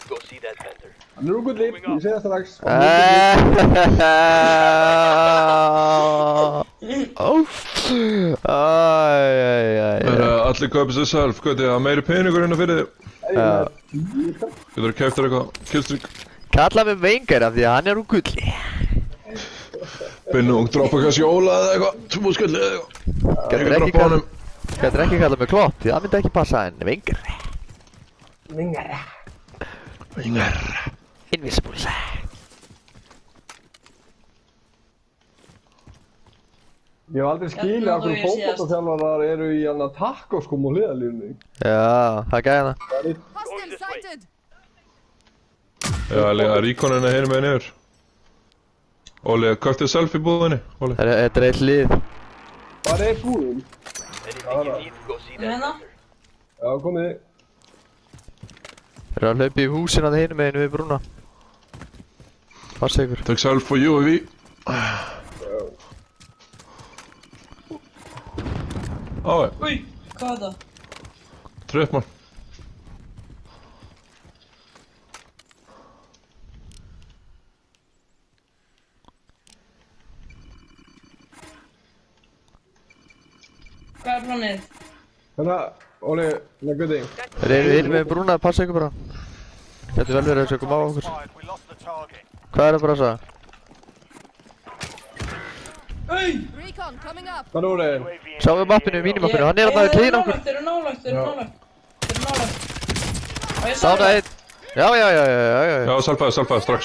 Hann er úr líf, ég sé það strax. Allir kaupið sér sjálf, hvað er það meiri peningur hérna fyrir þig? Getur þú keypt þér eitthvað killstreak? Kalla mig Wenger af því að hann er úr gulli. Binnu, droppa kannski Óla eða eitthvað, 2 skalli eða eitthvað. Getur ekki kalla mig Klopp, því það myndi ekki passa en Wenger. Invisible. Ég hef aldrei skilið af hverju fótboltaþjálfarar eru í hann að takkoskóm og hliðalínu. Já, það er gæðina. Já, lega ríkonuna hérna með niður. Óli, köptið selfie búðinni, Óli. Þetta er eitt lið. Hvað er búðin? Hérna? Já, komið þið. Þeir eru að hlaupa í húsina það hinum meginu við brúna. Passa ykkur. Takk self for you, við. Ái. Új, hvað er það? Trippmann. Hvað er planið? Hérna, Óli, hérna guði. Þeir eru hinum meginu brúna, passa ykkur bara. Getur vel verið að koma á okkur. Hvað er það bara að sagða? Hvað er það? Sjáum við mappinu, mínimappinu, hann er að maður klíðin okkur. Þeir eru nálægt. Dána einn. Já. Já, selfaði, strax.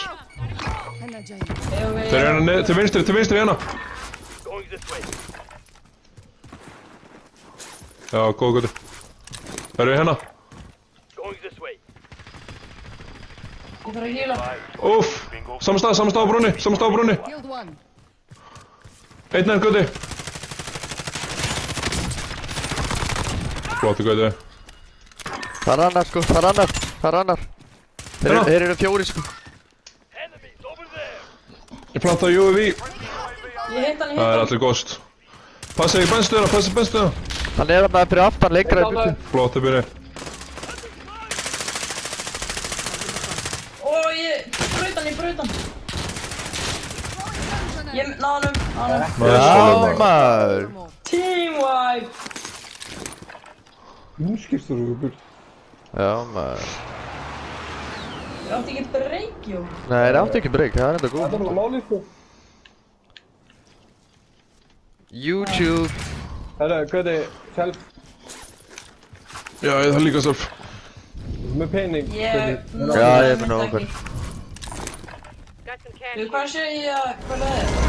Þeir eru hérna til vinstri hérna. Já, góð guði. Þeir eru hérna. Ég þarf að heala. Úff, samastað á brunni. Einn enn guði. Flóti guði. Það er annar sko, það er annar. Þeir eru 4 sko. Ég plantaði UAV. Ég hitt hann. Það er allir ghost. Passa ekki benstuðina. Hann er að maður fyrir aftan lengra í byrju. Flóti byrni. Ó, ég braut hann. Ég náði hann. Já maður. Team wipe. Skipstur þú burt. Já maður. Ég átti ekki break, jú. Nei, það átti ekki break, það er enda góð. Þetta er bara málið sko. YouTube. Herra, guði, self. Já, ég þarf líka self. Með pening. Já, ég er með nóg okkur. Hvað sé ég að, hvað er það?